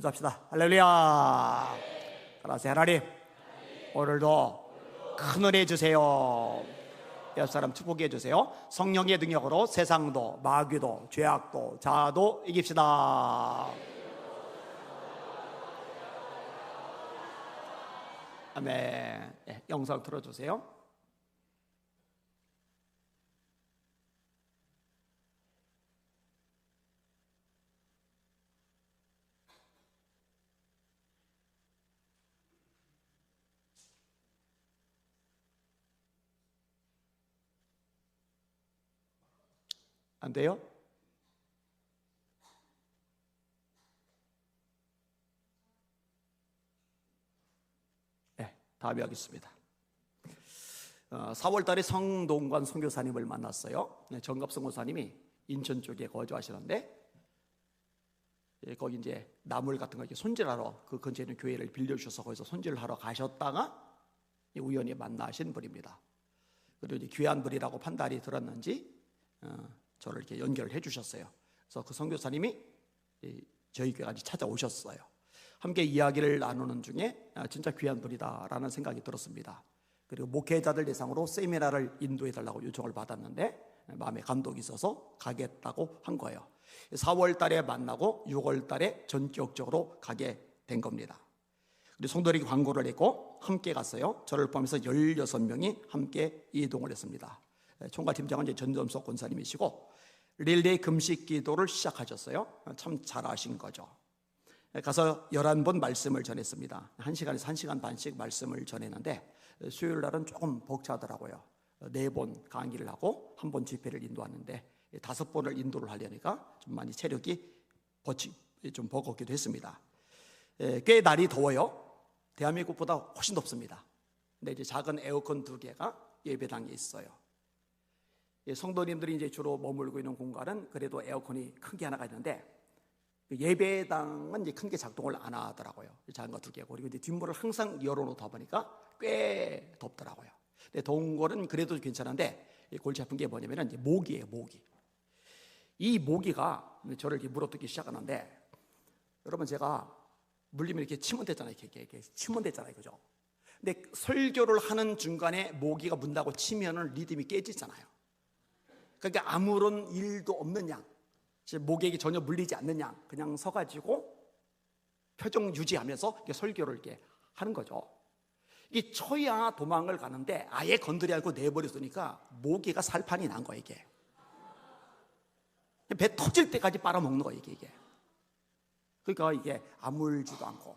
기도합시다. 할렐루야. 따라서 하나님, 오늘도 큰 은혜 주세요. 옆 사람 축복해 주세요. 성령의 능력으로 세상도 마귀도 죄악도 자아도 이깁시다. 아멘. 네, 영상 틀어주세요. 안 돼요? 네, 다음에 하겠습니다. 4월 달에 성동관 선교사님을 만났어요. 정갑성 목사님이 인천 쪽에 거주하시는데, 거기 이제 나물 같은 거 이렇게 손질하러 그 근처에 있는 교회를 빌려주셔서 거기서 손질을 하러 가셨다가 우연히 만나신 분입니다. 그리고 이제 귀한 분이라고 판단이 들었는지 저를 이렇게 연결을 해주셨어요. 그래서 그 선교사님이 저희 교회까지 찾아오셨어요. 함께 이야기를 나누는 중에 진짜 귀한 분이다라는 생각이 들었습니다. 그리고 목회자들 대상으로 세미나를 인도해달라고 요청을 받았는데 마음에 감동이 있어서 가겠다고 한 거예요. 4월 달에 만나고 6월 달에 전격적으로 가게 된 겁니다. 우리 성도들이 광고를 했고 함께 갔어요. 저를 포함해서 16명이 함께 이동을 했습니다. 총괄팀장은 이제 전점석 권사님이시고 릴레이 금식 기도를 시작하셨어요. 참 잘하신 거죠. 가서 11번 말씀을 전했습니다. 1시간에서 1시간 반씩 말씀을 전했는데 수요일 날은 조금 벅차더라고요. 4번 강의를 하고 1번 집회를 인도하는데 5번을 인도를 하려니까 좀 많이 체력이 좀 버겁기도 했습니다. 꽤 날이 더워요. 대한민국보다 훨씬 덥습니다. 근데 이제 작은 에어컨 2개가 예배당에 있어요. 성도님들이 이제 주로 머물고 있는 공간은 그래도 에어컨이 큰 게 하나가 있는데 예배당은 이제 큰 게 작동을 안 하더라고요. 작은 거 2개고 그리고 이제 뒷문을 항상 열어놓다 보니까 꽤 덥더라고요. 근데 더운 거는 그래도 괜찮은데 골치 아픈 게 뭐냐면은 이제 모기예요, 모기. 이 모기가 저를 이렇게 물어뜯기 시작하는데 여러분 제가 물리면 이렇게 침원됐잖아요, 이렇게 침원됐잖아요, 그죠? 근데 설교를 하는 중간에 모기가 문다고 치면은 리듬이 깨지잖아요. 그러니까 아무런 일도 없는 양, 목에게 전혀 물리지 않는 양, 그냥 서가지고 표정 유지하면서 설교를 이렇게 하는 거죠. 이게 쳐야 도망을 가는데 아예 건드리지 않고 내버렸으니까 모기가 살판이 난 거예요, 이게. 배 터질 때까지 빨아먹는 거예요, 이게. 그러니까 이게 아물지도 않고.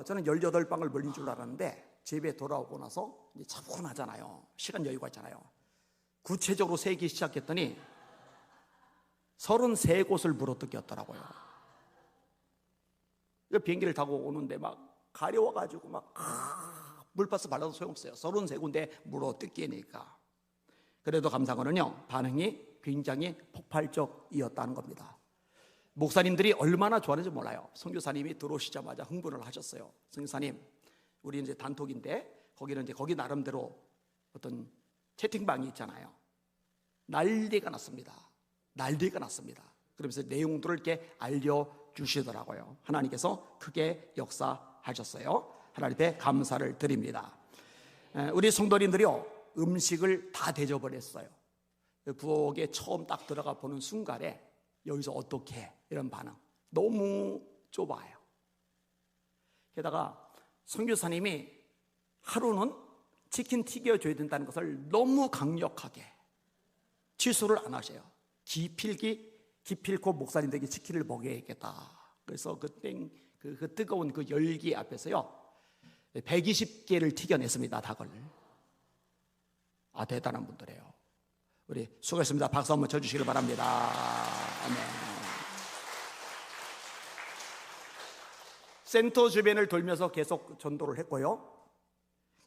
저는 18방을 물린 줄 알았는데 집에 돌아오고 나서 이제 차분하잖아요. 시간 여유가 있잖아요. 구체적으로 세기 시작했더니 33곳을 물어뜯겼더라고요. 비행기를 타고 오는데 막 가려워가지고 막 물파스 발라도 소용없어요. 33군데 물어뜯기니까. 그래도 감사한 거는요, 반응이 굉장히 폭발적이었다는 겁니다. 목사님들이 얼마나 좋아하는지 몰라요. 선교사님이 들어오시자마자 흥분을 하셨어요. 선교사님, 우리 이제 단톡인데 거기는 이제 거기 나름대로 어떤 채팅방이 있잖아요. 난리가 났습니다. 난리가 났습니다. 그러면서 내용들을 이렇게 알려주시더라고요. 하나님께서 크게 역사하셨어요. 하나님께 감사를 드립니다. 우리 성도님들이요, 음식을 다 대접을 했어요. 부엌에 처음 딱 들어가 보는 순간에 여기서 어떻게 해? 이런 반응. 너무 좁아요. 게다가 선교사님이 하루는 치킨 튀겨줘야 된다는 것을 너무 강력하게 취소를 안 하셔요. 기필코 목사님들에게 치킨을 먹여야겠다. 그래서 그 뜨거운 그 열기 앞에서요 120개를 튀겨냈습니다. 닭을. 대단한 분들이에요. 우리 수고했습니다. 박수 한번 쳐주시길 바랍니다. 아멘. 센터 주변을 돌면서 계속 전도를 했고요.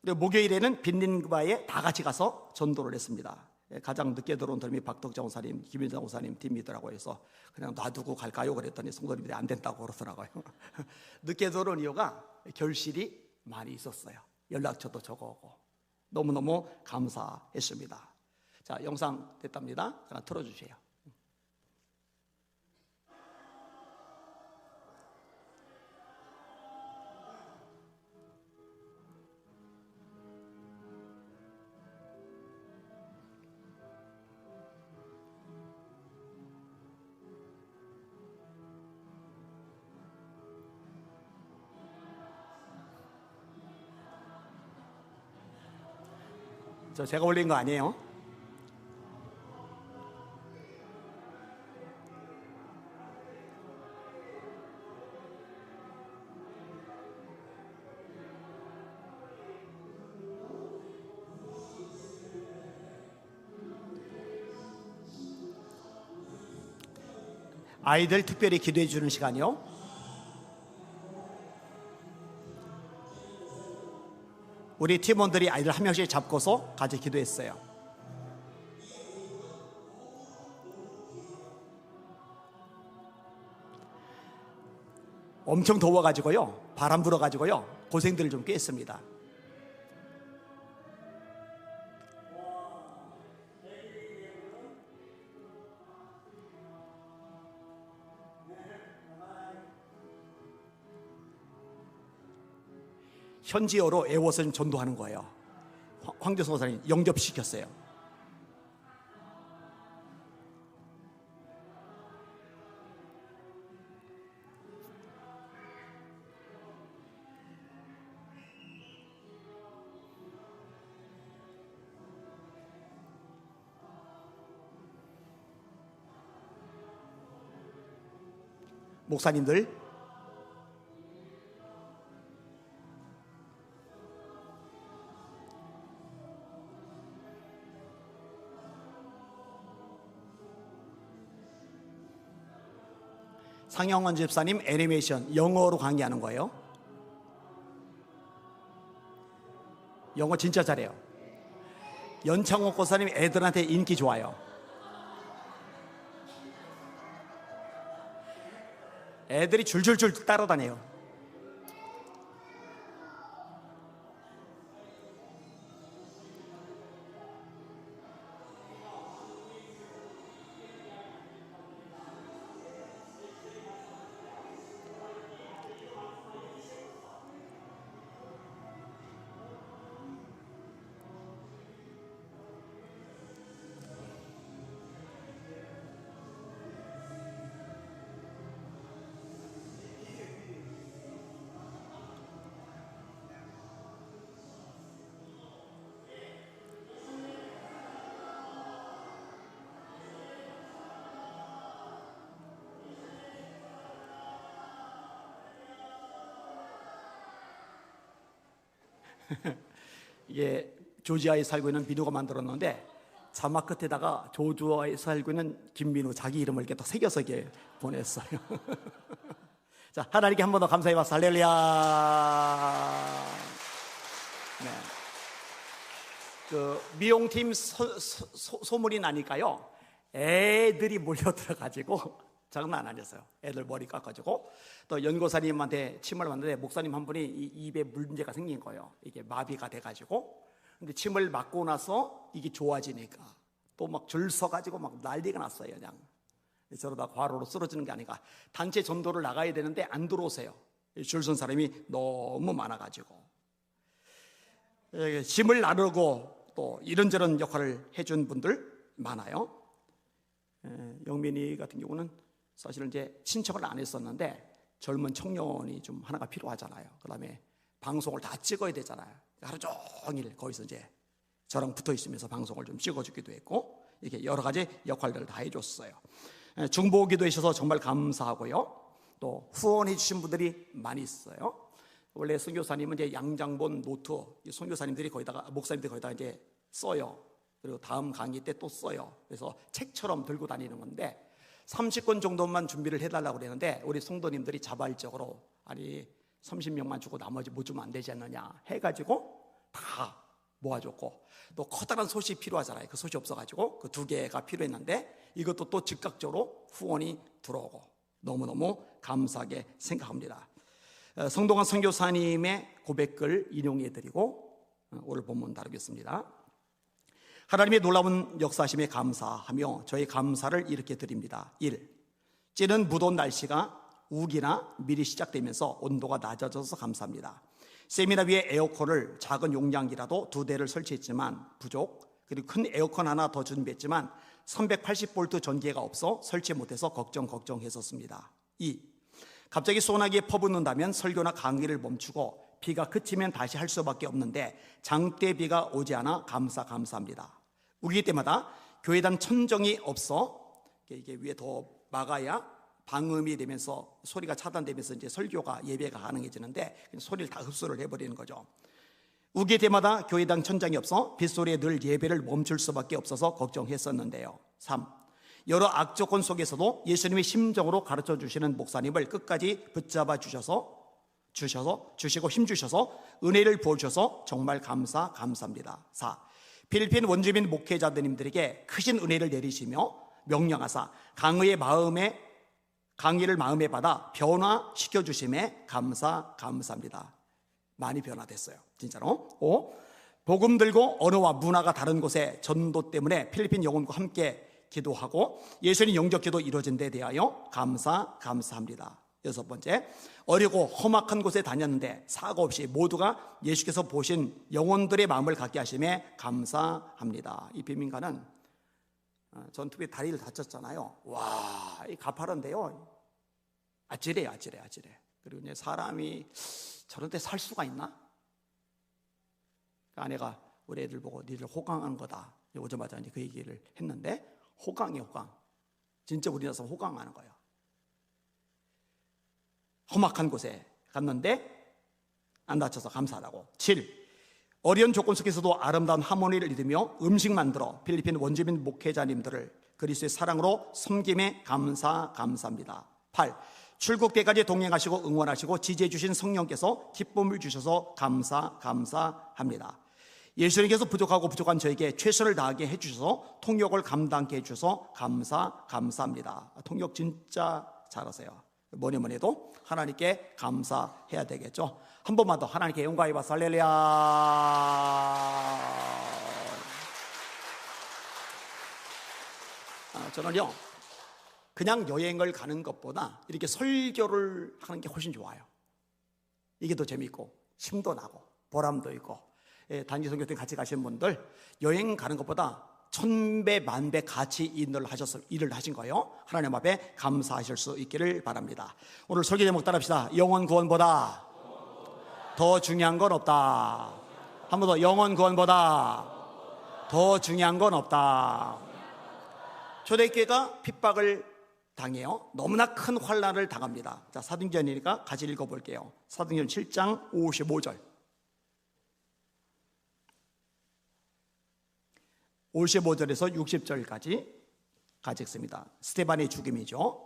그리고 목요일에는 빈린바에 다 같이 가서 전도를 했습니다. 가장 늦게 들어온 사람이 박덕장 목사님, 김윤장 목사님 팀이더라고요. 그래서 그냥 놔두고 갈까요? 그랬더니 성도님들이 안 된다고 그러더라고요. 늦게 들어온 이유가 결실이 많이 있었어요. 연락처도 적어오고 너무너무 감사했습니다. 자, 영상 됐답니다. 하나 틀어주세요. 제가 올린 거 아니에요. 아이들 특별히 기도해 주는 시간이요. 우리 팀원들이 아이들 한 명씩 잡고서 같이 기도했어요. 엄청 더워가지고요, 바람 불어가지고요, 고생들을 좀 꽤 했습니다. 현지어로 애워서 전도하는 거예요. 황교성 목사님 영접시켰어요. 목사님들, 상영원 집사님 애니메이션 영어로 강의하는 거예요. 영어 진짜 잘해요. 연창옥 고사님 애들한테 인기 좋아요. 애들이 줄줄줄 따라다녀요. 이게 조지아에 살고 있는 민우가 만들었는데 자막 끝에다가 조지아에 살고 있는 김민우 자기 이름을 이렇게 또 새겨서 이렇게 보냈어요. 자, 하나님께 한 번 더 감사해 봤어. 할렐루야. 네. 그 미용팀 소문이 나니까요, 애들이 몰려들어가지고 장난 아니었어요. 애들 머리 깎아주고, 또 연고사님한테 침을 맞는데 목사님 한 분이 이 입에 문제가 생긴 거예요. 이게 마비가 돼가지고. 근데 침을 맞고 나서 이게 좋아지니까 또 막 줄 서가지고 막 난리가 났어요. 그냥 저러다 과로로 쓰러지는 게 아닌가. 단체 전도를 나가야 되는데 안 들어오세요. 줄 선 사람이 너무 많아가지고. 짐을 나르고 또 이런저런 역할을 해준 분들 많아요. 영민이 같은 경우는 사실은 이제 친척을 안 했었는데 젊은 청년이 좀 하나가 필요하잖아요. 그 다음에 방송을 다 찍어야 되잖아요. 하루 종일 거기서 이제 저랑 붙어 있으면서 방송을 좀 찍어주기도 했고, 이렇게 여러 가지 역할들을 다 해줬어요. 중보기도 해주셔서 정말 감사하고요. 또 후원해 주신 분들이 많이 있어요. 원래 선교사님은 이제 양장본 노트, 선교사님들이 거기다가, 목사님들이 거기다가 이제 써요. 그리고 다음 강의 때 또 써요. 그래서 책처럼 들고 다니는 건데 30권 정도만 준비를 해달라고 그랬는데 우리 성도님들이 자발적으로 아니 30명만 주고 나머지 못 주면 안 되지 않느냐 해가지고 다 모아줬고, 또 커다란 솥이 필요하잖아요. 그 솥이 없어가지고 그 2개가 필요했는데 이것도 또 즉각적으로 후원이 들어오고 너무너무 감사하게 생각합니다. 성동환 선교사님의 고백글 인용해드리고 오늘 본문 다루겠습니다. 하나님의 놀라운 역사하심에 감사하며 저희 감사를 이렇게 드립니다. 1. 찌는 무더운 날씨가 우기나 미리 시작되면서 온도가 낮아져서 감사합니다. 세미나 위에 에어컨을 작은 용량이라도 2대를 설치했지만 부족, 그리고 큰 에어컨 하나 더 준비했지만 380V 전기가 없어 설치 못해서 걱정했었습니다. 2. 갑자기 소나기에 퍼붓는다면 설교나 강의를 멈추고 비가 그치면 다시 할 수밖에 없는데 장대 비가 오지 않아 감사합니다. 우기 때마다 교회당 천정이 없어 이게 위에 더 막아야 방음이 되면서 소리가 차단되면서 이제 설교가 예배가 가능해지는데 소리를 다 흡수를 해버리는 거죠. 우기 때마다 교회당 천장이 없어 빗소리에 늘 예배를 멈출 수밖에 없어서 걱정했었는데요. 3. 여러 악조건 속에서도 예수님의 심정으로 가르쳐 주시는 목사님을 끝까지 붙잡아 주시고 힘주셔서 은혜를 부어주셔서 정말 감사합니다. 4. 필리핀 원주민 목회자님들에게 크신 은혜를 내리시며 명령하사 강의를 마음에 받아 변화시켜 주심에 감사합니다. 많이 변화됐어요, 진짜로. 5. 복음 들고 언어와 문화가 다른 곳에 전도 때문에 필리핀 영혼과 함께 기도하고 예수님 영접 기도 이루어진 데 대하여 감사합니다. 6번째, 어리고 험악한 곳에 다녔는데 사고 없이 모두가 예수께서 보신 영혼들의 마음을 갖게 하심에 감사합니다. 이 빈민가는 전투에 다리를 다쳤잖아요. 와, 이 가파른데요. 아찔해요. 그리고 이제 사람이 저런 데 살 수가 있나? 아내가 우리 애들 보고 니들 호강한 거다. 오자마자 그 얘기를 했는데 호강. 진짜 우리나라 사람 호강하는 거예요. 험악한 곳에 갔는데 안 다쳐서 감사하다고. 7. 어려운 조건 속에서도 아름다운 하모니를 이루며 음식 만들어 필리핀 원주민 목회자님들을 그리스도의 사랑으로 섬김에 감사합니다. 8. 출국 때까지 동행하시고 응원하시고 지지해 주신 성령께서 기쁨을 주셔서 감사합니다. 예수님께서 부족한 저에게 최선을 다하게 해주셔서 통역을 감당케 해주셔서 감사합니다. 통역 진짜 잘하세요. 뭐니 해도 하나님께 감사해야 되겠죠. 한 번만 더 하나님께 영광이 받사 할렐루야. 저는요 그냥 여행을 가는 것보다 이렇게 설교를 하는 게 훨씬 좋아요. 이게 더 재밌고 힘도 나고 보람도 있고. 단기 선교 때 같이 가신 분들 여행 가는 것보다 천배 만배 같이 일을 하신 거예요. 하나님 앞에 감사하실 수 있기를 바랍니다. 오늘 설교 제목 따라합시다. 영혼 구원보다 더 중요한 건 없다. 한 번 더. 영혼 구원보다 더 중요한 건 없다. 초대교회가 핍박을 당해요. 너무나 큰 환난을 당합니다. 자, 사도행전이니까 같이 읽어볼게요. 사도행전 7장 55절 55절에서 60절까지 같이 읽습니다. 스데반의 죽임이죠.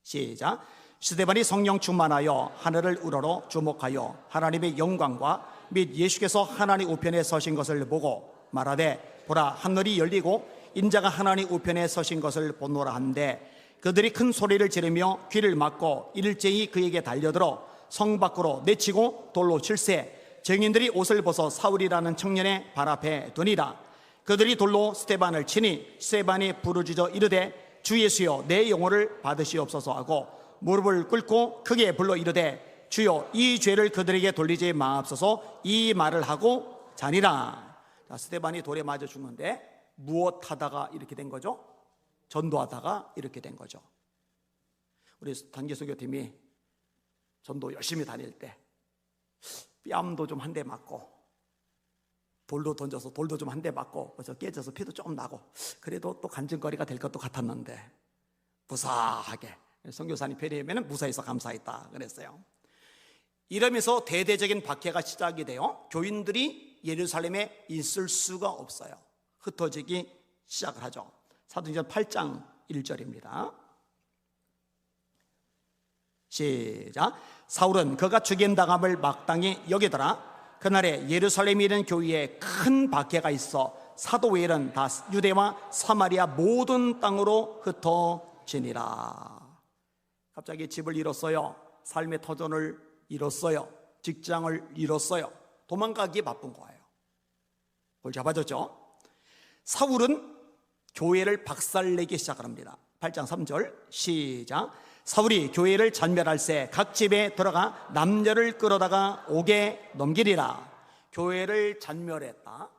시작. 스데반이 성령 충만하여 하늘을 우러러 주목하여 하나님의 영광과 및 예수께서 하나님 우편에 서신 것을 보고 말하되 보라 하늘이 열리고 인자가 하나님 우편에 서신 것을 보노라 한데 그들이 큰 소리를 지르며 귀를 막고 일제히 그에게 달려들어 성 밖으로 내치고 돌로 칠세 증인들이 옷을 벗어 사울이라는 청년의 발 앞에 두니라. 그들이 돌로 스데반을 치니 스데반이 부르짖어 이르되 주 예수여 내 영혼을 받으시옵소서 하고 무릎을 꿇고 크게 불러 이르되 주여 이 죄를 그들에게 돌리지 마옵소서 이 말을 하고 자니라. 자, 스데반이 돌에 맞아 죽는데 무엇하다가 이렇게 된 거죠? 전도하다가 이렇게 된 거죠. 우리 단기선교팀이 전도 열심히 다닐 때 뺨도 좀 한 대 맞고 돌도 던져서 돌도 좀 한 대 맞고 그래서 깨져서 피도 조금 나고 그래도 또 간증거리가 될 것도 같았는데 무사하게 선교사님 편의하면 무사해서 감사했다 그랬어요. 이러면서 대대적인 박해가 시작이 돼요. 교인들이 예루살렘에 있을 수가 없어요. 흩어지기 시작을 하죠. 사도행전 8장 1절입니다. 시작. 사울은 그가 죽임당함을 마땅히 여기더라. 그날에 예루살렘에 있는 교회에 큰 박해가 있어 사도 외에는 다 유대와 사마리아 모든 땅으로 흩어지니라. 갑자기 집을 잃었어요. 삶의 터전을 잃었어요. 직장을 잃었어요. 도망가기에 바쁜 거예요. 그걸 잡아줬죠. 사울은 교회를 박살내기 시작합니다. 8장 3절 시작. 사울이 교회를 전멸할새 각 집에 들어가 남녀를 끌어다가 옥에 넘기리라. 교회를 전멸했다.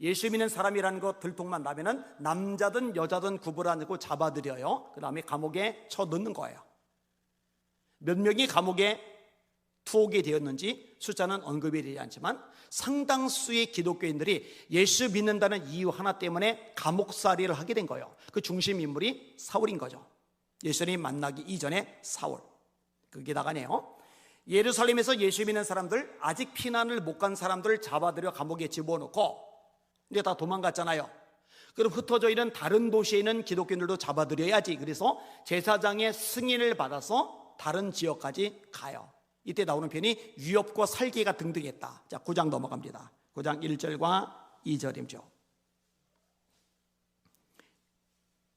예수 믿는 사람이라는 것 들통만 나면은 남자든 여자든 구분 안 하고 잡아들여요. 그 다음에 감옥에 쳐넣는 거예요. 몇 명이 감옥에 수억이 되었는지 숫자는 언급이 되지 않지만 상당수의 기독교인들이 예수 믿는다는 이유 하나 때문에 감옥살이를 하게 된 거예요. 그 중심 인물이 사울인 거죠. 예수님 만나기 이전에 사울. 거기다가네요, 예루살렘에서 예수 믿는 사람들, 아직 피난을 못 간 사람들을 잡아들여 감옥에 집어넣고 이제 다 도망갔잖아요. 그럼 흩어져 있는 다른 도시에 있는 기독교인들도 잡아들여야지. 그래서 제사장의 승인을 받아서 다른 지역까지 가요. 이때 나오는 표현이 위협과 살기가 등등했다. 자, 9장 넘어갑니다. 9장 1절과 2절이죠.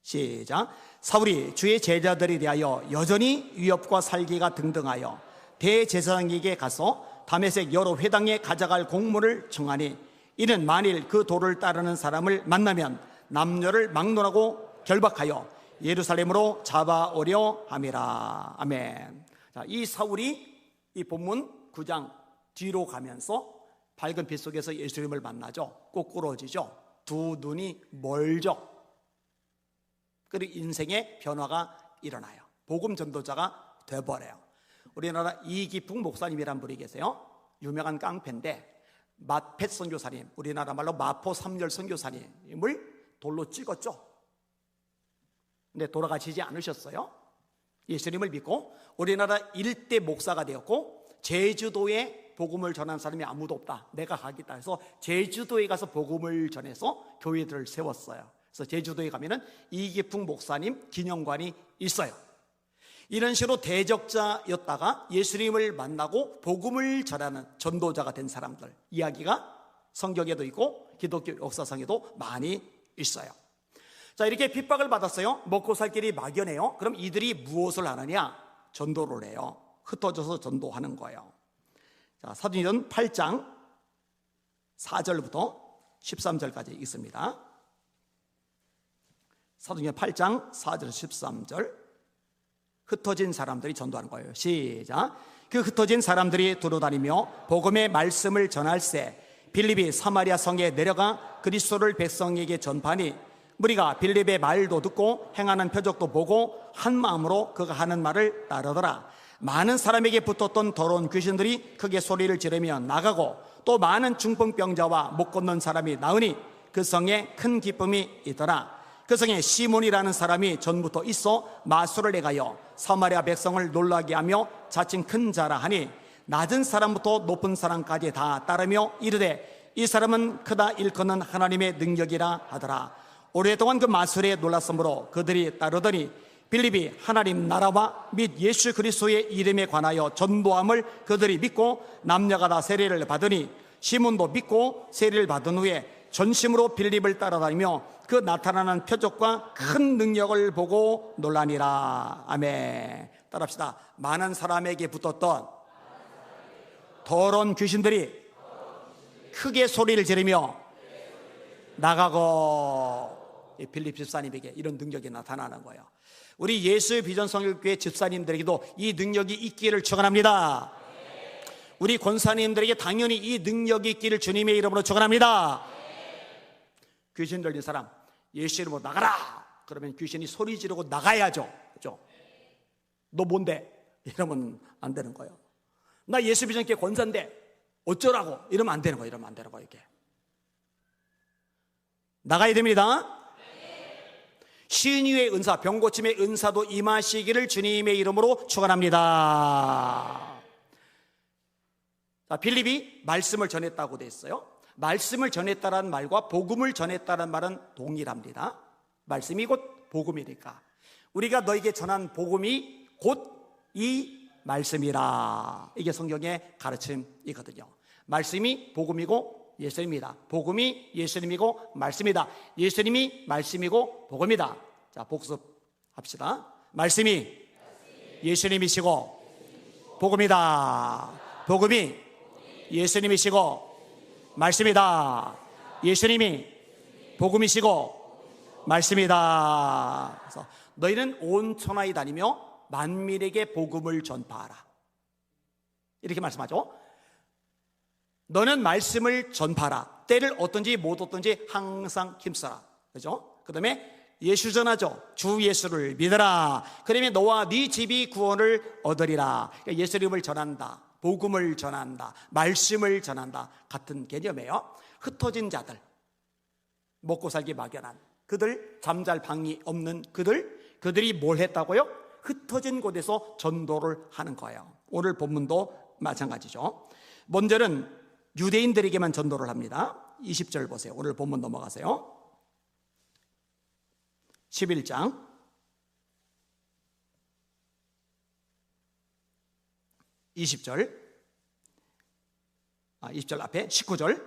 시작. 사울이 주의 제자들에 대하여 여전히 위협과 살기가 등등하여 대제사장에게 가서 다메섹 여러 회당에 가져갈 공문을 청하니 이는 만일 그 도를 따르는 사람을 만나면 남녀를 막론하고 결박하여 예루살렘으로 잡아오려 함이라. 아멘. 자, 이 사울이 이 본문 9장 뒤로 가면서 밝은 빛 속에서 예수님을 만나죠. 꼬꾸러지죠. 두 눈이 멀죠. 그리고 인생의 변화가 일어나요. 복음 전도자가 돼버려요. 우리나라 이기풍 목사님이란 분이 계세요. 유명한 깡패인데 마펫 선교사님, 우리나라 말로 마포 3열 선교사님을 돌로 찍었죠. 근데 돌아가시지 않으셨어요. 예수님을 믿고 우리나라 일대 목사가 되었고, 제주도에 복음을 전한 사람이 아무도 없다, 내가 가겠다 해서 제주도에 가서 복음을 전해서 교회들을 세웠어요. 그래서 제주도에 가면은 이기풍 목사님 기념관이 있어요. 이런 식으로 대적자였다가 예수님을 만나고 복음을 전하는 전도자가 된 사람들 이야기가 성경에도 있고 기독교 역사상에도 많이 있어요. 자, 이렇게 핍박을 받았어요. 먹고 살 길이 막연해요. 그럼 이들이 무엇을 하느냐? 전도를 해요. 흩어져서 전도하는 거예요. 자, 사도행전 8장 4절부터 13절까지 있습니다. 사도행전 8장 4절 13절. 흩어진 사람들이 전도하는 거예요. 시작. 그 흩어진 사람들이 두루다니며 복음의 말씀을 전할세 빌립이 사마리아 성에 내려가 그리스도를 백성에게 전파하니 무리가 빌립의 말도 듣고 행하는 표적도 보고 한 마음으로 그가 하는 말을 따르더라. 많은 사람에게 붙었던 더러운 귀신들이 크게 소리를 지르며 나가고 또 많은 중풍병자와 못 걷는 사람이 나으니 그 성에 큰 기쁨이 있더라. 그 성에 시몬이라는 사람이 전부터 있어 마술을 내가여 사마리아 백성을 놀라게 하며 자칭 큰 자라 하니 낮은 사람부터 높은 사람까지 다 따르며 이르되 이 사람은 크다 일컫는 하나님의 능력이라 하더라. 오랫동안 그 마술에 놀랐으므로 그들이 따르더니 빌립이 하나님 나라와 및 예수 그리스도의 이름에 관하여 전도함을 그들이 믿고 남녀가 다 세례를 받으니 시몬도 믿고 세례를 받은 후에 전심으로 빌립을 따라다니며 그 나타나는 표적과 큰 능력을 보고 놀라니라. 아멘. 따라합시다. 많은 사람에게 붙었던 더러운 귀신들이 크게 소리를 지르며 나가고, 빌립 집사님에게 이런 능력이 나타나는 거예요. 우리 예수 비전 성결교회 집사님들에게도 이 능력이 있기를 축원합니다. 우리 권사님들에게 당연히 이 능력이 있기를 주님의 이름으로 축원합니다. 귀신 들린 사람 예수 이름으로 나가라 그러면 귀신이 소리 지르고 나가야죠. 그렇죠? 너 뭔데? 이러면 안 되는 거예요. 나 예수 비전교회 권사인데 어쩌라고? 이러면 안 되는 거예요. 이러면 안 되는 거예요. 이게 나가야 됩니다. 신유의 은사, 병고침의 은사도 임하시기를 주님의 이름으로 축원합니다. 자, 빌립이 말씀을 전했다고 돼 있어요. 말씀을 전했다라는 말과 복음을 전했다라는 말은 동일합니다. 말씀이 곧 복음이니까 우리가 너에게 전한 복음이 곧 이 말씀이라. 이게 성경의 가르침이거든요. 말씀이 복음이고 예수님이다. 복음이 예수님이고 말씀이다. 예수님이 말씀이고 복음이다. 자, 복습합시다. 말씀이 예수님이시고 복음이다. 복음이 예수님이시고 말씀이다. 예수님이 복음이시고 말씀이다. 그래서 너희는 온 천하에 다니며 만민에게 복음을 전파하라. 이렇게 말씀하죠. 너는 말씀을 전파하라. 때를 어떤지 못 어떤지 항상 힘써라. 그죠? 그 다음에 예수 전하죠. 주 예수를 믿어라. 그러면 너와 네 집이 구원을 얻으리라. 그러니까 예수님을 전한다. 복음을 전한다, 말씀을 전한다 같은 개념이에요. 흩어진 자들, 먹고 살기 막연한 그들, 잠잘 방이 없는 그들이 뭘 했다고요? 흩어진 곳에서 전도를 하는 거예요. 오늘 본문도 마찬가지죠. 먼저는 유대인들에게만 전도를 합니다. 20절 보세요. 오늘 본문 넘어가세요. 11장 20절 앞에 19절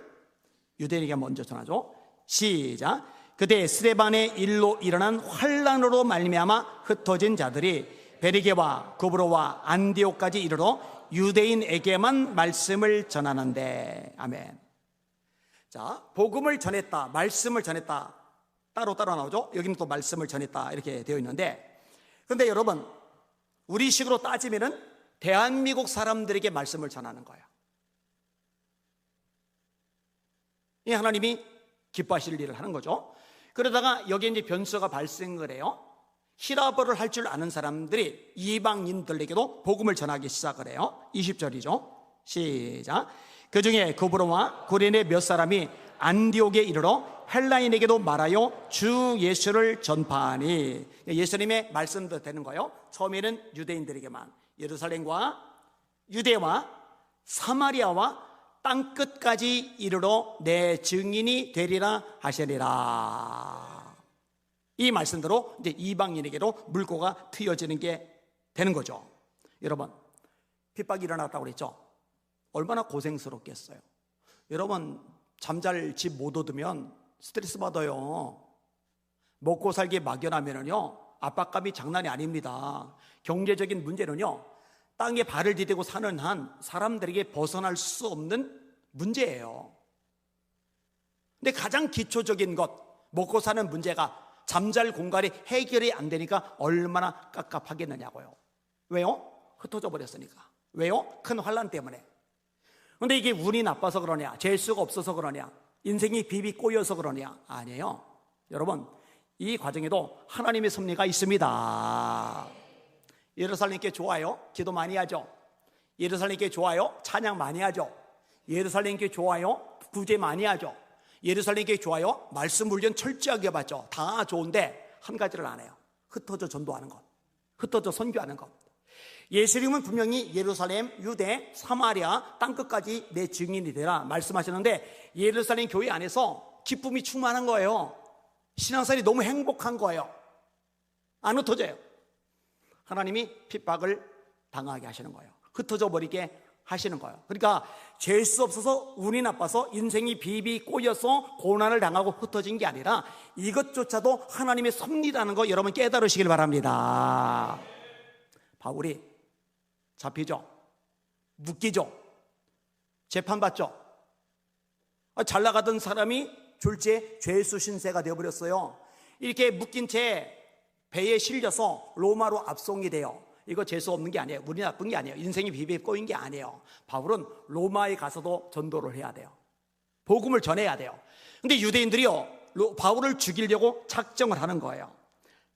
유대인에게 먼저 전하죠. 시작. 그때 스데반의 일로 일어난 환란으로 말미암아 흩어진 자들이 베르게와 고브로와 안디옥까지 이르러 유대인에게만 말씀을 전하는데. 아멘. 자, 복음을 전했다, 말씀을 전했다, 따로 나오죠. 여기는 또 말씀을 전했다 이렇게 되어 있는데, 그런데 여러분, 우리식으로 따지면은 대한민국 사람들에게 말씀을 전하는 거예요. 이 하나님이 기뻐하실 일을 하는 거죠. 그러다가 여기에 이제 변수가 발생을 해요. 히라버를 할 줄 아는 사람들이 이방인들에게도 복음을 전하기 시작을 해요. 20절이죠. 시작. 그 중에 고브로와 고레네 몇 사람이 안디옥에 이르러 헬라인에게도 말하여 주 예수를 전파하니. 예수님의 말씀도 되는 거예요. 처음에는 유대인들에게만, 예루살렘과 유대와 사마리아와 땅끝까지 이르러 내 증인이 되리라 하시리라. 이 말씀대로 이제 이방인에게도 물꼬가 트여지는 게 되는 거죠. 여러분, 핍박이 일어났다고 그랬죠. 얼마나 고생스럽겠어요. 여러분, 잠잘 집 못 얻으면 스트레스 받아요. 먹고 살기 막연하면요 압박감이 장난이 아닙니다. 경제적인 문제는요 땅에 발을 디디고 사는 한 사람들에게 벗어날 수 없는 문제예요. 근데 가장 기초적인 것, 먹고 사는 문제가 잠잘 공간이 해결이 안 되니까 얼마나 깝깝하겠느냐고요. 왜요? 흩어져 버렸으니까. 왜요? 큰 환란 때문에. 근데 이게 운이 나빠서 그러냐, 재수가 없어서 그러냐, 인생이 비비 꼬여서 그러냐? 아니에요. 여러분, 이 과정에도 하나님의 섭리가 있습니다. 예루살렘께 좋아요? 기도 많이 하죠. 예루살렘께 좋아요? 찬양 많이 하죠. 예루살렘께 좋아요? 구제 많이 하죠. 예루살렘께 좋아요? 말씀 훈련 철저하게 받죠. 다 좋은데 한 가지를 안 해요. 흩어져 전도하는 것, 흩어져 선교하는 것. 예수님은 분명히 예루살렘, 유대, 사마리아 땅끝까지 내 증인이 되라 말씀하셨는데, 예루살렘 교회 안에서 기쁨이 충만한 거예요. 신앙생활이 너무 행복한 거예요. 안 흩어져요. 하나님이 핍박을 당하게 하시는 거예요. 흩어져 버리게 하시는 거예요. 그러니까 재수 없어서 운이 나빠서 인생이 비비 꼬여서 고난을 당하고 흩어진 게 아니라 이것조차도 하나님의 섭리라는 거 여러분 깨달으시길 바랍니다. 바울이 잡히죠. 묶이죠. 재판받죠. 잘 나가던 사람이 졸지에 죄수 신세가 되어버렸어요. 이렇게 묶인 채 배에 실려서 로마로 압송이 돼요. 이거 재수 없는 게 아니에요. 운이 나쁜 게 아니에요. 인생이 비비에 꼬인 게 아니에요. 바울은 로마에 가서도 전도를 해야 돼요. 복음을 전해야 돼요. 근데 유대인들이요 바울을 죽이려고 작정을 하는 거예요.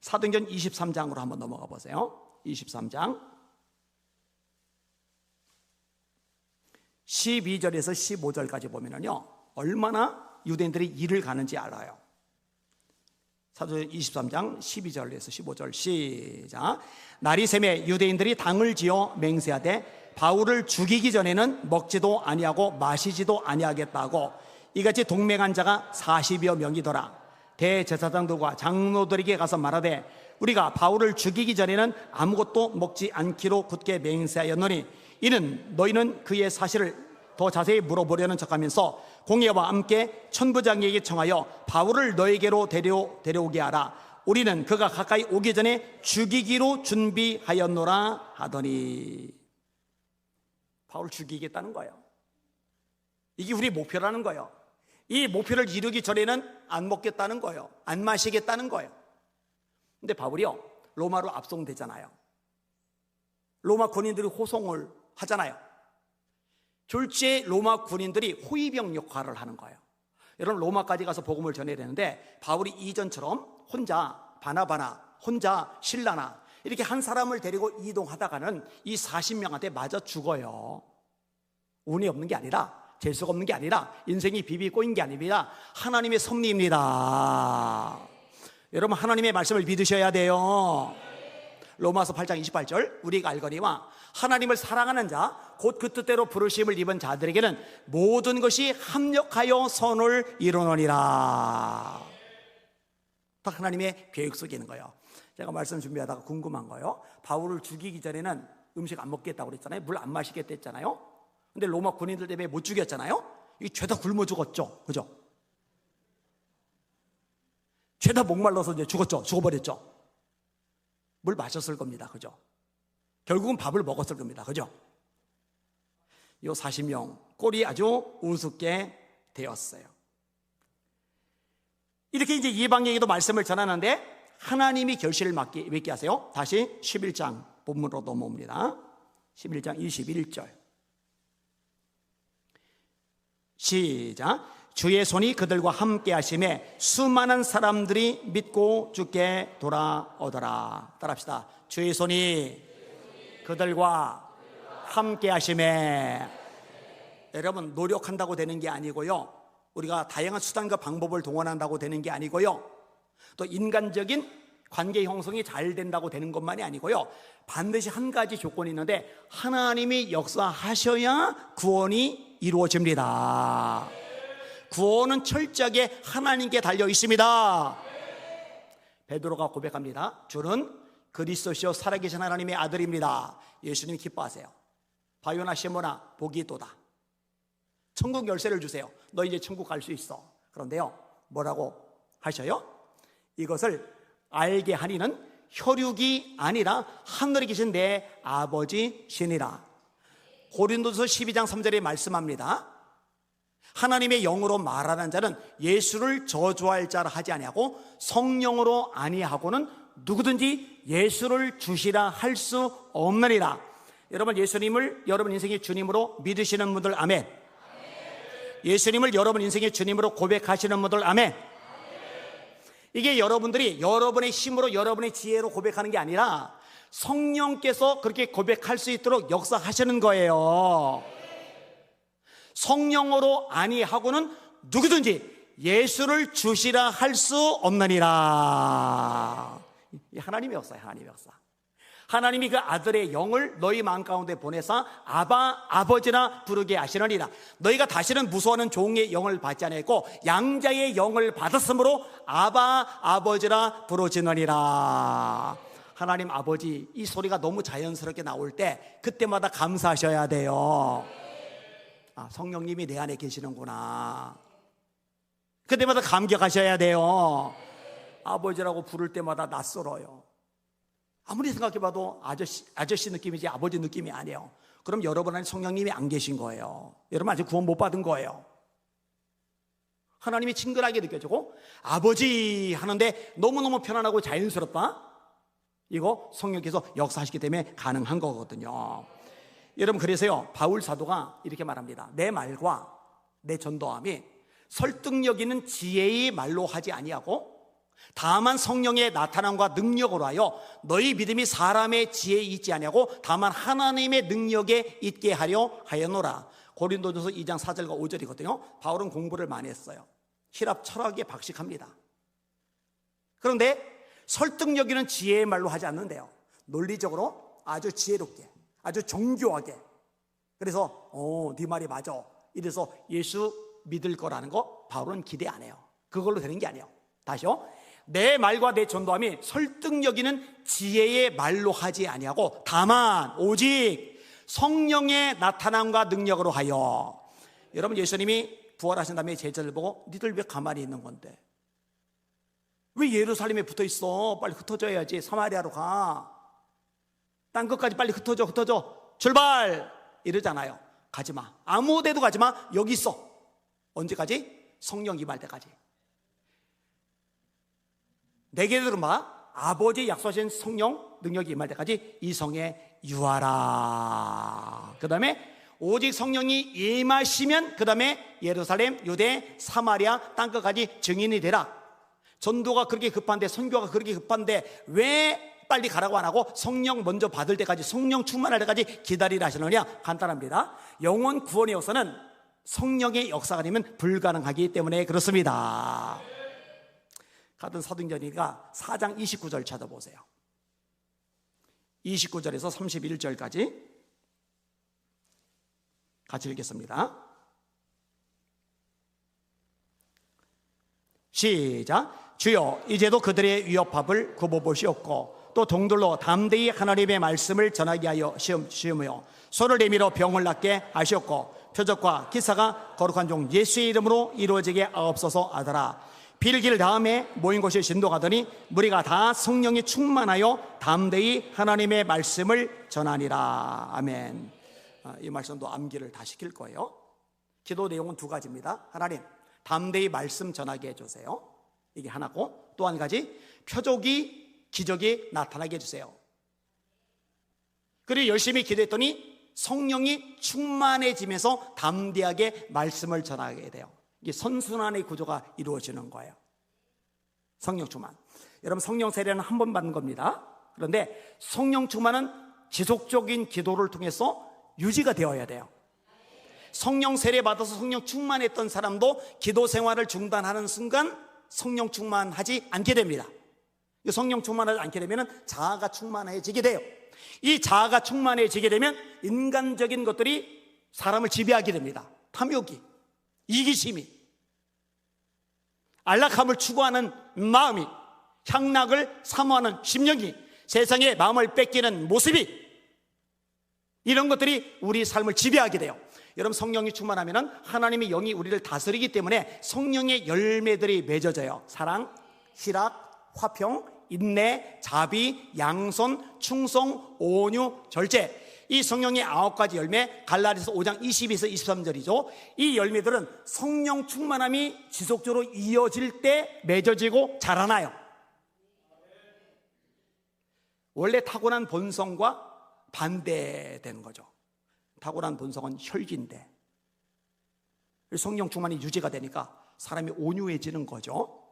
사도행전 23장으로 한번 넘어가 보세요. 23장 12절에서 15절까지 보면은요 얼마나 유대인들이 일을 가는지 알아요. 사도행전 23장 12절에서 15절 시작. 날이 새매 유대인들이 당을 지어 맹세하되 바울을 죽이기 전에는 먹지도 아니하고 마시지도 아니하겠다고 이같이 동맹한 자가 40여 명이더라. 대제사장들과 장로들에게 가서 말하되 우리가 바울을 죽이기 전에는 아무것도 먹지 않기로 굳게 맹세하였노니 이는 너희는 그의 사실을 더 자세히 물어보려는 척하면서 공예와 함께 천부장에게 청하여 바울을 너에게로 데려오게 하라. 우리는 그가 가까이 오기 전에 죽이기로 준비하였노라 하더니. 바울 죽이겠다는 거예요. 이게 우리 목표라는 거예요. 이 목표를 이루기 전에는 안 먹겠다는 거예요. 안 마시겠다는 거예요. 근데 바울이요 로마로 압송되잖아요. 로마 군인들이 호송을 하잖아요. 졸지에 로마 군인들이 호위병 역할을 하는 거예요. 여러분 로마까지 가서 복음을 전해야 되는데 바울이 이전처럼 혼자 바나바나 혼자 실라나 이렇게 한 사람을 데리고 이동하다가는 이 40명한테 맞아 죽어요. 운이 없는 게 아니라, 재수가 없는 게 아니라, 인생이 비비 꼬인 게 아닙니다. 하나님의 섭리입니다. 여러분, 하나님의 말씀을 믿으셔야 돼요. 로마서 8장 28절, 우리가 알거니와 하나님을 사랑하는 자 곧 그 뜻대로 부르심을 입은 자들에게는 모든 것이 합력하여 선을 이루느니라. 다 하나님의 계획 속에 있는 거예요. 제가 말씀 준비하다가 궁금한 거예요. 바울을 죽이기 전에는 음식 안 먹겠다고 그랬잖아요. 물 안 마시겠다 했잖아요. 근데 로마 군인들 때문에 못 죽였잖아요. 이 죄다 굶어 죽었죠. 그죠? 죄다 목말라서 이제 죽었죠. 죽어버렸죠. 물 마셨을 겁니다. 그죠? 결국은 밥을 먹었을 겁니다. 그죠? 요 40명 꼴이 아주 우습게 되었어요. 이렇게 이제 이방에게도 말씀을 전하는데 하나님이 결실을 맺게 하세요. 다시 11장 본문으로 넘어옵니다. 11장 21절 시작. 주의 손이 그들과 함께 하심에 수많은 사람들이 믿고 주께 돌아오더라. 따라합시다. 주의 손이 그들과 함께 하심에. 여러분, 노력한다고 되는 게 아니고요, 우리가 다양한 수단과 방법을 동원한다고 되는 게 아니고요, 또 인간적인 관계 형성이 잘 된다고 되는 것만이 아니고요, 반드시 한 가지 조건이 있는데 하나님이 역사하셔야 구원이 이루어집니다. 구원은 철저하게 하나님께 달려 있습니다. 베드로가 고백합니다. 주는 그리스도시요 살아계신 하나님의 아들입니다. 예수님이 기뻐하세요. 바요나 시모나 복이 있도다. 천국 열쇠를 주세요. 너 이제 천국 갈 수 있어. 그런데요, 뭐라고 하셔요? 이것을 알게 하니는 혈육이 아니라 하늘에 계신 내 아버지시니라. 고린도서 12장 3절에 말씀합니다. 하나님의 영으로 말하는 자는 예수를 저주할 자라 하지 아니하고 성령으로 아니하고는 누구든지 예수를 주시라 할 수 없느니라. 여러분, 예수님을 여러분 인생의 주님으로 믿으시는 분들 아멘. 예수님을 여러분 인생의 주님으로 고백하시는 분들 아멘. 이게 여러분들이 여러분의 힘으로 여러분의 지혜로 고백하는 게 아니라 성령께서 그렇게 고백할 수 있도록 역사하시는 거예요. 성령으로 아니하고는 누구든지 예수를 주시라 할 수 없느니라. 하나님의 역사예요. 하나님의 역사. 하나님이 그 아들의 영을 너희 마음 가운데 보내사 아바 아버지라 부르게 하시느니라. 너희가 다시는 무서워하는 종의 영을 받지 아니하고 양자의 영을 받았으므로 아바 아버지라 부르짖느니라. 하나님 아버지, 이 소리가 너무 자연스럽게 나올 때 그때마다 감사하셔야 돼요. 아, 성령님이 내 안에 계시는구나. 그때마다 감격하셔야 돼요. 아버지라고 부를 때마다 낯설어요. 아무리 생각해봐도 아저씨 느낌이지 아버지 느낌이 아니에요. 그럼 여러분 안에 성령님이 안 계신 거예요. 여러분 아직 구원 못 받은 거예요. 하나님이 친근하게 느껴지고 아버지 하는데 너무너무 편안하고 자연스럽다. 이거 성령께서 역사하시기 때문에 가능한 거거든요. 여러분, 그래서요, 바울 사도가 이렇게 말합니다. 내 말과 내 전도함이 설득력 있는 지혜의 말로 하지 아니하고 다만 성령의 나타남과 능력으로 하여 너희 믿음이 사람의 지혜에 있지 아니하고 다만 하나님의 능력에 있게 하려 하였노라. 고린도전서 2장 4절과 5절이거든요. 바울은 공부를 많이 했어요. 히랍 철학에 박식합니다. 그런데 설득력 있는 지혜의 말로 하지 않는데요, 논리적으로 아주 지혜롭게, 아주 정교하게. 그래서 네 말이 맞아. 이래서 예수 믿을 거라는 거 바울은 기대 안 해요. 그걸로 되는 게 아니에요. 다시요. 내 말과 내 전도함이 설득력 있는 지혜의 말로 하지 아니하고 다만 오직 성령의 나타남과 능력으로 하여. 여러분, 예수님이 부활하신 다음에 제자를 보고 니들 왜 가만히 있는 건데? 왜 예루살렘에 붙어 있어? 빨리 흩어져야지. 사마리아로 가. 딴 것까지 빨리 흩어져. 출발! 이러잖아요. 가지마. 아무 데도 가지마. 여기 있어. 언제까지? 성령 임할 때까지. 내게 들어봐. 아버지 약속하신 성령 능력이 임할 때까지 이 성에 유하라. 그 다음에 오직 성령이 임하시면 그 다음에 예루살렘, 유대, 사마리아 땅끝까지 증인이 되라. 전도가 그렇게 급한데, 선교가 그렇게 급한데 왜 빨리 가라고 안 하고 성령 먼저 받을 때까지, 성령 충만할 때까지 기다리라 하시느냐? 간단합니다. 영혼 구원의 역사는 성령의 역사가 아니면 불가능하기 때문에 그렇습니다. 같은 사도행전이니까 4장 29절 찾아보세요. 29절에서 31절까지 같이 읽겠습니다. 시작. 주여, 이제도 그들의 위협합을 굽어보시옵고 또 동들로 담대히 하나님의 말씀을 전하게 하여 시험하여 손을 내밀어 병을 낫게 하시옵고 표적과 기사가 거룩한 종 예수의 이름으로 이루어지게 하옵소서 하더라. 빌길 다음에 모인 곳이 진동하더니 무리가 다 성령이 충만하여 담대히 하나님의 말씀을 전하니라. 아멘. 이 말씀도 암기를 다 시킬 거예요. 기도 내용은 두 가지입니다. 하나님, 담대히 말씀 전하게 해주세요. 이게 하나고, 또 한 가지, 표적이, 기적이 나타나게 해주세요. 그리고 열심히 기도했더니 성령이 충만해지면서 담대하게 말씀을 전하게 돼요. 이게 선순환의 구조가 이루어지는 거예요. 성령 충만. 여러분, 성령 세례는 한 번 받는 겁니다. 그런데 성령 충만은 지속적인 기도를 통해서 유지가 되어야 돼요. 성령 세례 받아서 성령 충만했던 사람도 기도 생활을 중단하는 순간 성령 충만하지 않게 됩니다. 성령 충만하지 않게 되면 자아가 충만해지게 돼요. 이 자아가 충만해지게 되면 인간적인 것들이 사람을 지배하게 됩니다. 탐욕이, 이기심이, 안락함을 추구하는 마음이, 향락을 사모하는 심령이, 세상에 마음을 뺏기는 모습이, 이런 것들이 우리 삶을 지배하게 돼요. 여러분, 성령이 충만하면 하나님의 영이 우리를 다스리기 때문에 성령의 열매들이 맺어져요. 사랑, 희락, 화평, 인내, 자비, 양선, 충성, 온유, 절제. 이 성령의 9가지 열매, 갈라디아서 5장 22에서 23절이죠. 이 열매들은 성령 충만함이 지속적으로 이어질 때 맺어지고 자라나요. 원래 타고난 본성과 반대되는 거죠. 타고난 본성은 혈기인데 성령 충만이 유지가 되니까 사람이 온유해지는 거죠.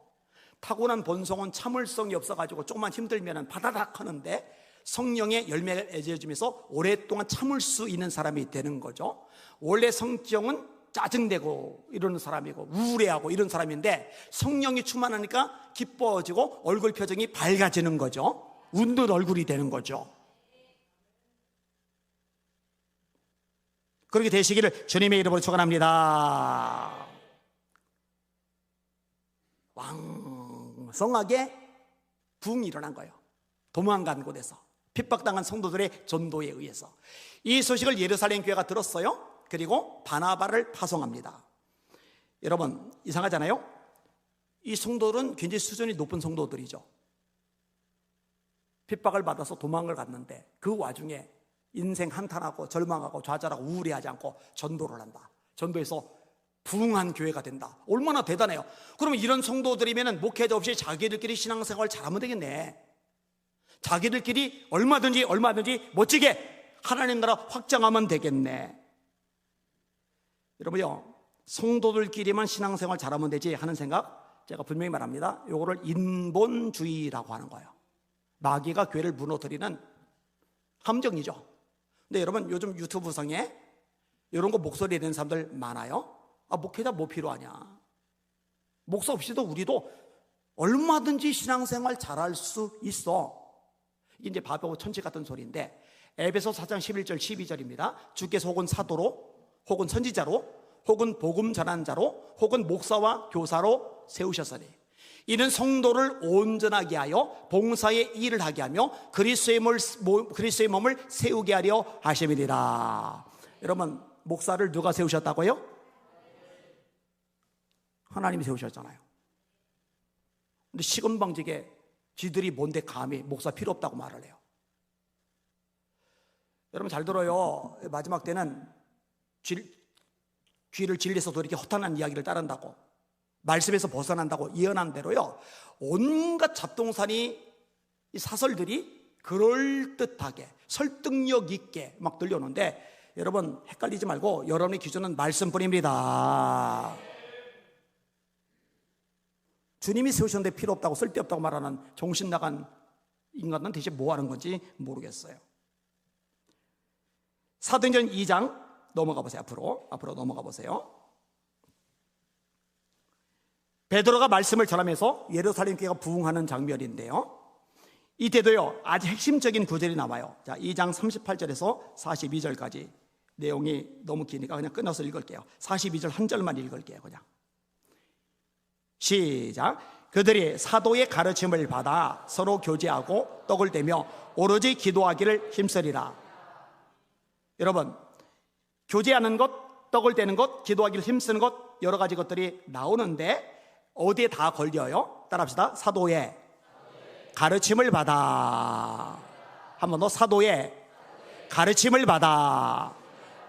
타고난 본성은 참을성이 없어가지고 조금만 힘들면 바다닥 하는데 성령의 열매가 맺어지면서 오랫동안 참을 수 있는 사람이 되는 거죠. 원래 성격은 짜증내고 이러는 사람이고 우울해하고 이런 사람인데 성령이 충만하니까 기뻐지고 얼굴 표정이 밝아지는 거죠. 웃는 얼굴이 되는 거죠. 그렇게 되시기를 주님의 이름으로 축원합니다. 왕성하게 부흥이 일어난 거예요. 도망간 곳에서 핍박당한 성도들의 전도에 의해서 이 소식을 예루살렘 교회가 들었어요. 그리고 바나바를 파송합니다. 여러분, 이상하잖아요. 이 성도들은 굉장히 수준이 높은 성도들이죠. 핍박을 받아서 도망을 갔는데 그 와중에 인생 한탄하고 절망하고 좌절하고 우울해하지 않고 전도를 한다. 전도해서 부흥한 교회가 된다. 얼마나 대단해요. 그러면 이런 성도들이면 목회자 없이 자기들끼리 신앙생활 잘하면 되겠네. 자기들끼리 얼마든지 멋지게 하나님 나라 확장하면 되겠네. 여러분요, 성도들끼리만 신앙생활 잘하면 되지 하는 생각, 제가 분명히 말합니다. 요거를 인본주의라고 하는 거예요. 마귀가 교회를 무너뜨리는 함정이죠. 근데 여러분, 요즘 유튜브상에 이런 거 목소리 내는 사람들 많아요. 목회자 뭐 필요하냐. 목사 없이도 우리도 얼마든지 신앙생활 잘할 수 있어. 이게 이제 바보 천치 같은 소리인데, 에베소 4장 11절 12절입니다. 주께서 혹은 사도로 혹은 선지자로 혹은 복음 전한 자로 혹은 목사와 교사로 세우셨으니 이는 성도를 온전하게 하여 봉사의 일을 하게 하며 그리스도의 몸을 세우게 하려 하심이니라. 여러분, 목사를 누가 세우셨다고요? 하나님이 세우셨잖아요. 근데 시건방지게 지들이 뭔데 감히 목사 필요 없다고 말을 해요. 여러분 잘 들어요. 마지막 때는 귀를 진리에서도 이렇게 허탄한 이야기를 따른다고, 말씀에서 벗어난다고 예언한 대로요, 온갖 잡동사니 이 사설들이 그럴듯하게 설득력 있게 막 들려오는데, 여러분 헷갈리지 말고 여러분의 기준은 말씀뿐입니다. 주님이 세우셨는데 필요 없다고, 쓸데없다고 말하는 정신 나간 인간은 대체 뭐 하는 건지 모르겠어요. 사도행전 2장 넘어가 보세요. 앞으로 넘어가 보세요. 베드로가 말씀을 전하면서 예루살렘 교회가 부흥하는 장면인데요, 이때도요 아주 핵심적인 구절이 나와요. 자, 2장 38절에서 42절까지 내용이 너무 기니까 그냥 끊어서 읽을게요. 42절 한 절만 읽을게요. 그냥 시작. 그들이 사도의 가르침을 받아 서로 교제하고 떡을 떼며 오로지 기도하기를 힘쓰리라. 여러분, 교제하는 것, 떡을 떼는 것, 기도하기를 힘쓰는 것, 여러 가지 것들이 나오는데 어디에 다 걸려요? 따라합시다. 사도의 가르침을 받아. 한 번 더. 사도의 가르침을 받아.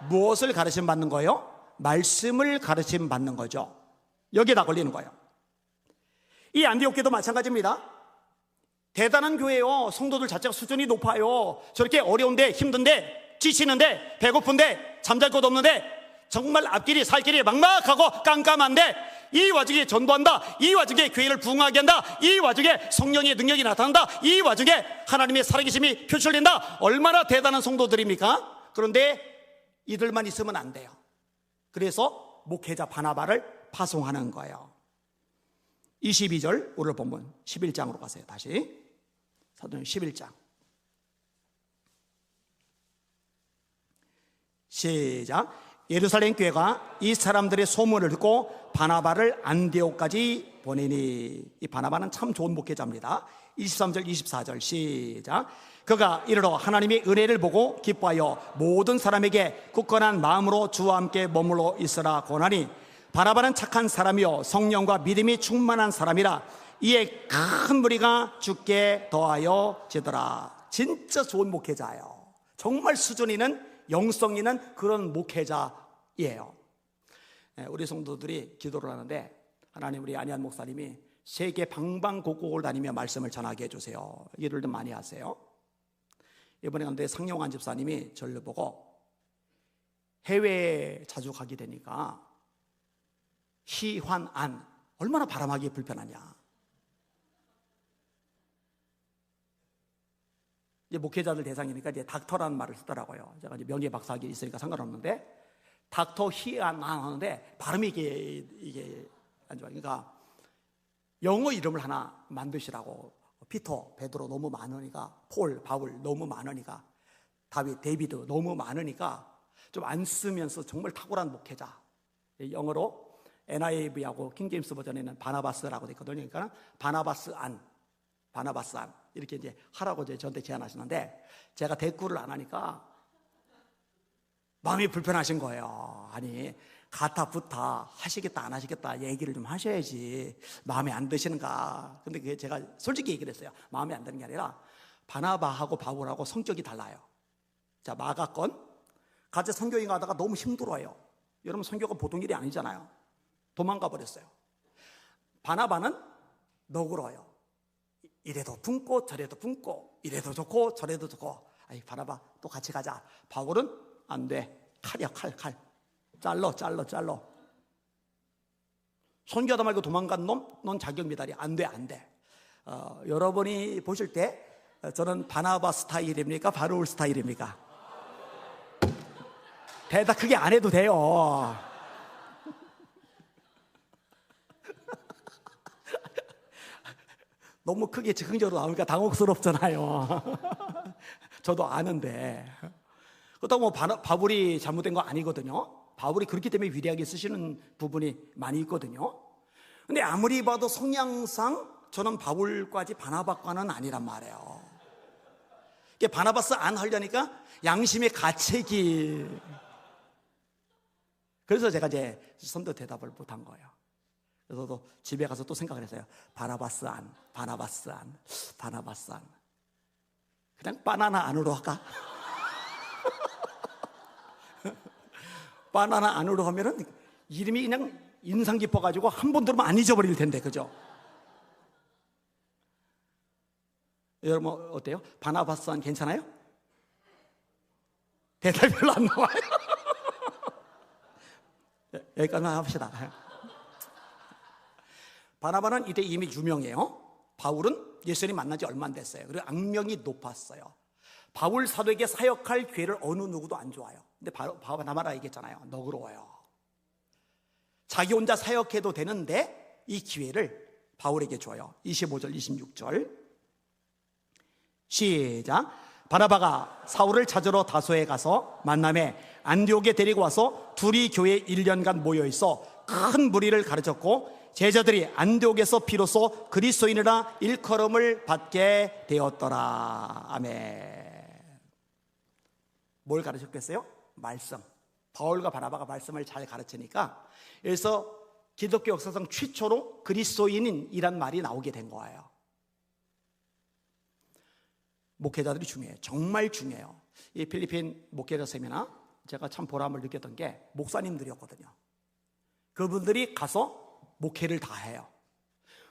무엇을 가르침 받는 거예요? 말씀을 가르침 받는 거죠. 여기에 다 걸리는 거예요. 이 안디옥 교회도 마찬가지입니다. 대단한 교회예요. 성도들 자체가 수준이 높아요. 저렇게 어려운데, 힘든데, 지치는데, 배고픈데, 잠잘 곳 없는데, 정말 앞길이 살길이 막막하고 깜깜한데, 이 와중에 전도한다, 이 와중에 교회를 부흥하게 한다, 이 와중에 성령의 능력이 나타난다, 이 와중에 하나님의 살아계심이 표출된다. 얼마나 대단한 성도들입니까? 그런데 이들만 있으면 안 돼요. 그래서 목회자 바나바를 파송하는 거예요. 22절 오늘 본문 11장으로 가세요. 다시 사도행전 11장 시작. 예루살렘 교회가 이 사람들의 소문을 듣고 바나바를 안디옥까지 보내니. 이 바나바는 참 좋은 목회자입니다. 23절 24절 시작. 그가 이르러 하나님의 은혜를 보고 기뻐하여 모든 사람에게 굳건한 마음으로 주와 함께 머물러 있으라 권하니, 바나바는 착한 사람이요 성령과 믿음이 충만한 사람이라 이에 큰 무리가 죽게 더하여 지더라. 진짜 좋은 목회자예요. 정말 수준 있는, 영성 있는 그런 목회자예요. 우리 성도들이 기도를 하는데 하나님, 우리 안희한 목사님이 세계 방방곡곡을 다니며 말씀을 전하게 해주세요. 일을 좀 많이 하세요. 이번에 근데 상용환 집사님이 저를 보고 해외에 자주 가게 되니까 희환안 얼마나 발음하기 불편하냐. 이제 목회자들 대상이니까 이제 닥터라는 말을 쓰더라고요. 제가 이제 명예 박사학위 있으니까 상관없는데 닥터 희환안 하는데 발음이 이게 안 좋아요. 그러니까 영어 이름을 하나 만드시라고. 피터, 베드로 너무 많으니까, 폴, 바울 너무 많으니까, 다윗, 데이비드 너무 많으니까 좀 안 쓰면서 정말 탁월한 목회자. 영어로 NIV하고 킹제임스 버전에는 바나바스라고 되어 있거든요. 그러니까 바나바스 안 이렇게 이제 하라고 이제 저한테 제안하시는데 제가 대꾸를 안 하니까 마음이 불편하신 거예요. 아니, 가타 부타 하시겠다 안 하시겠다 얘기를 좀 하셔야지 마음에 안 드시는가. 근데 그게 제가 솔직히 얘기를 했어요. 마음에 안 드는 게 아니라 바나바하고 바울하고 성격이 달라요. 자, 마가건 같이 선교행 가다가 너무 힘들어요. 여러분, 선교가 보통 일이 아니잖아요. 도망가 버렸어요. 바나바는 너그러워요. 이래도 품고 저래도 품고, 이래도 좋고 저래도 좋고. 아이, 바나바 또 같이 가자. 바울은 안 돼. 칼이야, 칼. 잘러. 선교하다 말고 도망간 놈, 넌 자격 미달이 안 돼. 여러분이 보실 때 저는 바나바 스타일입니까? 바울 스타일입니까? 대답 크게 안 해도 돼요. 너무 크게 즉흥적으로 나오니까 당혹스럽잖아요. 저도 아는데. 그렇다고 뭐 바울이 잘못된 거 아니거든요. 바울이 그렇기 때문에 위대하게 쓰시는 부분이 많이 있거든요. 근데 아무리 봐도 성향상 저는 바울까지 바나바과는 아니란 말이에요. 이게 바나바스 안 하려니까 양심의 가책이. 그래서 제가 이제 선도 대답을 못한 거예요. 그래서 또 집에 가서 또 생각을 했어요. 바나바스 안. 그냥 바나나 안으로 할까? 바나나 안으로 하면은 이름이 그냥 인상 깊어가지고 한 번 들으면 안 잊어버릴 텐데, 그죠? 여러분 어때요? 바나바스 안 괜찮아요? 대답이 별로 안 나와요. 여기까지만 합시다. 바나바는 이때 이미 유명해요. 바울은 예수님 만난 지 얼마 안 됐어요. 그리고 악명이 높았어요. 바울 사도에게 사역할 기회를 어느 누구도 안 좋아요. 근데 바나바라 얘기했잖아요. 너그러워요. 자기 혼자 사역해도 되는데 이 기회를 바울에게 줘요. 25절 26절 시작. 바나바가 사울을 찾으러 다소에 가서 만남에 안디옥에 데리고 와서 둘이 교회에 1년간 모여있어 큰 무리를 가르쳤고 제자들이 안디옥에서 비로소 그리스도인이라 일컬음을 받게 되었더라. 아멘. 뭘 가르쳤겠어요? 말씀. 바울과 바나바가 말씀을 잘 가르치니까 그래서 기독교 역사상 최초로 그리스도인이란 말이 나오게 된 거예요. 목회자들이 중요해요. 정말 중요해요. 이 필리핀 목회자 세미나 제가 참 보람을 느꼈던 게 목사님들이었거든요. 그분들이 가서 목회를 다 해요.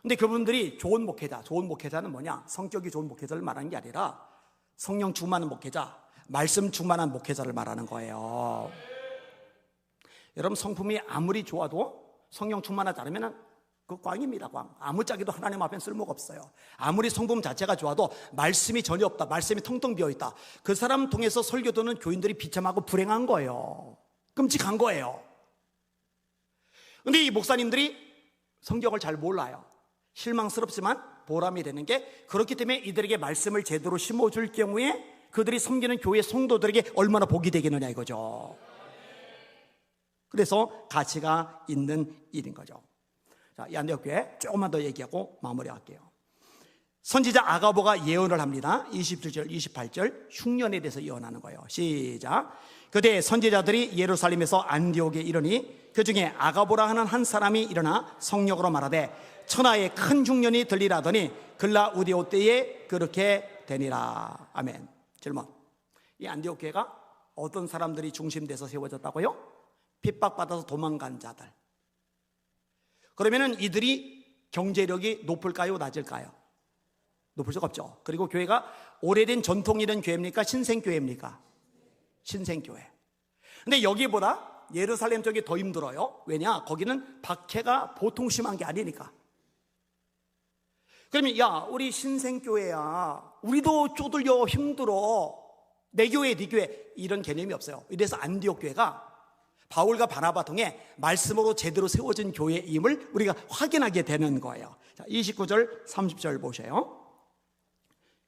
근데 그분들이 좋은 목회자는 뭐냐? 성격이 좋은 목회자를 말하는 게 아니라 성령 충만한 목회자, 말씀 충만한 목회자를 말하는 거예요. 여러분, 성품이 아무리 좋아도 성령 충만하지 않으면 그 꽝입니다. 꽝. 아무짝에도 하나님 앞엔 쓸모가 없어요. 아무리 성품 자체가 좋아도 말씀이 전혀 없다, 말씀이 텅텅 비어있다, 그 사람 통해서 설교 듣는 교인들이 비참하고 불행한 거예요. 끔찍한 거예요. 근데 이 목사님들이 성경을 잘 몰라요. 실망스럽지만 보람이 되는 게, 그렇기 때문에 이들에게 말씀을 제대로 심어줄 경우에 그들이 섬기는 교회 성도들에게 얼마나 복이 되겠느냐 이거죠. 그래서 가치가 있는 일인 거죠. 자, 이 안디옥 교회 조금만 더 얘기하고 마무리할게요. 선지자 아가보가 예언을 합니다. 27절 28절 흉년에 대해서 예언하는 거예요. 시작. 그때 선지자들이 예루살렘에서 안디옥에 이르니 그 중에 아가보라 하는 한 사람이 일어나 성령으로 말하되 천하에 큰 흉년이 들리라더니 글라우디오 때에 그렇게 되니라. 아멘. 질문. 이 안디옥 교회가 어떤 사람들이 중심돼서 세워졌다고요? 핍박받아서 도망간 자들. 그러면은 이들이 경제력이 높을까요, 낮을까요? 높을 수가 없죠. 그리고 교회가 오래된 전통 있는 교회입니까? 신생교회입니까? 신생교회. 근데 여기보다 예루살렘 쪽이 더 힘들어요. 왜냐? 거기는 박해가 보통 심한 게 아니니까. 그러면 야, 우리 신생교회야, 우리도 쪼들려 힘들어, 내 교회 네 교회, 이런 개념이 없어요. 이래서 안디옥 교회가 바울과 바나바 통해 말씀으로 제대로 세워진 교회임을 우리가 확인하게 되는 거예요. 자, 29절 30절 보세요.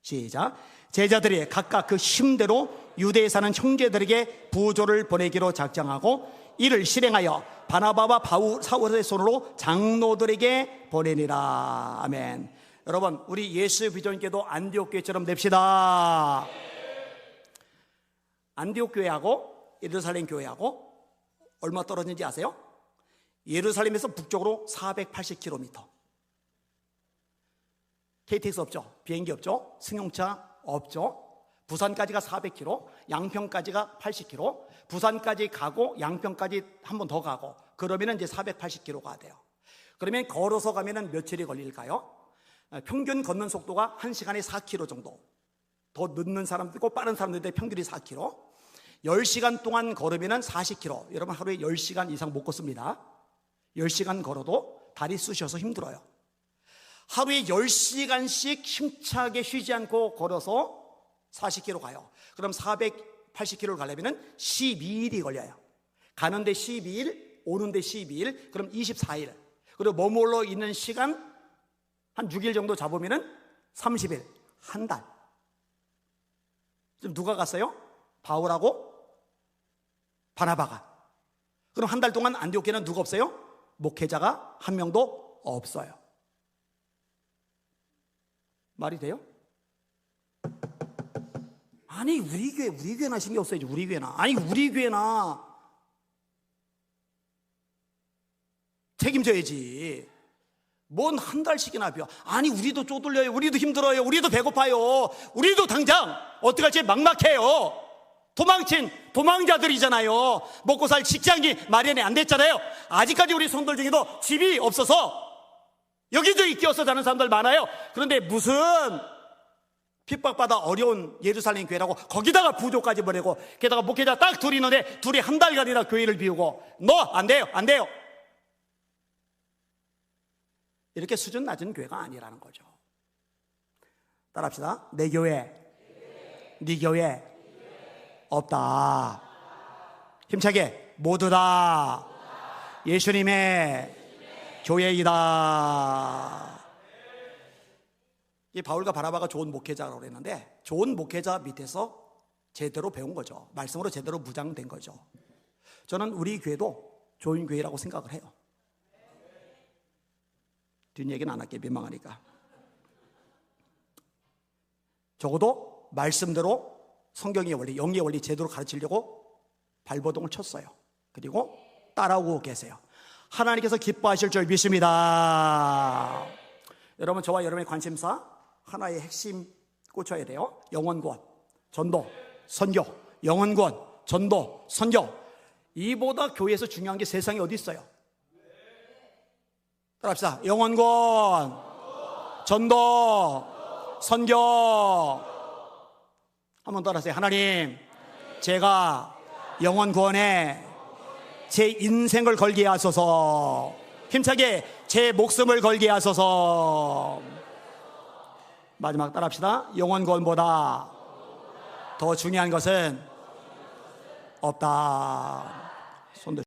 시작. 제자들이 각각 그 힘대로 유대에 사는 형제들에게 부조를 보내기로 작정하고 이를 실행하여 바나바와 사울의 손으로 장로들에게 보내니라. 아멘. 여러분, 우리 예수 비전교회도 안디옥 교회처럼 냅시다. 안디옥 교회하고 예루살렘 교회하고 얼마 떨어진지 아세요? 예루살렘에서 북쪽으로 480km. KTX 없죠? 비행기 없죠? 승용차 없죠? 부산까지가 400km, 양평까지가 80km, 부산까지 가고 양평까지 한 번 더 가고, 그러면 이제 480km가 돼요. 그러면 걸어서 가면 며칠이 걸릴까요? 평균 걷는 속도가 1시간에 4km 정도. 더 늦는 사람도 있고 빠른 사람도 있는데 평균이 4km. 10시간 동안 걸으면 40km. 여러분, 하루에 10시간 이상 못 걷습니다. 10시간 걸어도 다리 쑤셔서 힘들어요. 하루에 10시간씩 힘차게 쉬지 않고 걸어서 40km 가요. 그럼 480km를 가려면 12일이 걸려요. 가는데 12일, 오는데 12일, 그럼 24일. 그리고 머물러 있는 시간 한 6일 정도 잡으면 30일, 한 달. 지금 누가 갔어요? 바울하고 바나바가. 그럼 한 달 동안 안디옥 교회는 누가 없어요? 목회자가 한 명도 없어요. 말이 돼요? 아니, 우리 교회나 신경 써야지. 우리 교회나. 아니, 우리 교회나 책임져야지. 뭔 한 달씩이나 비워. 아니, 우리도 쪼들려요. 우리도 힘들어요. 우리도 배고파요. 우리도 당장 어떡할지 막막해요. 도망자들이잖아요. 먹고 살 직장이 마련이 안 됐잖아요. 아직까지 우리 성도들 중에도 집이 없어서 여기저기 끼어서 자는 사람들 많아요. 그런데 무슨 핍박받아 어려운 예루살렘 교회라고 거기다가 부조까지 보내고, 게다가 목회자 딱 둘이 있는데 둘이 한 달간이나 교회를 비우고, 너 안 돼요, 안 돼요. 이렇게 수준 낮은 교회가 아니라는 거죠. 따라합시다. 내 교회, 네 교회 없다. 힘차게 모두 다 예수님의 교회이다. 이 바울과 바나바가 좋은 목회자라고 그랬는데, 좋은 목회자 밑에서 제대로 배운 거죠. 말씀으로 제대로 무장된 거죠. 저는 우리 교회도 좋은 교회라고 생각을 해요. 뒷얘기는 안 할게요. 민망하니까. 적어도 말씀대로 성경의 원리, 영의 원리 제대로 가르치려고 발버둥을 쳤어요. 그리고 따라오고 계세요. 하나님께서 기뻐하실 줄 믿습니다. 여러분, 저와 여러분의 관심사 하나의 핵심 꽂혀야 돼요. 영혼구원, 전도, 선교. 영혼구원, 전도, 선교. 이보다 교회에서 중요한 게 세상에 어디 있어요? 따라합시다. 영혼구원, 전도, 선교. 한번 따라하세요. 하나님, 제가 영혼구원에 제 인생을 걸게 하소서. 힘차게 제 목숨을 걸게 하소서. 마지막 따라합시다. 영혼구원보다 더 중요한 것은 없다. 손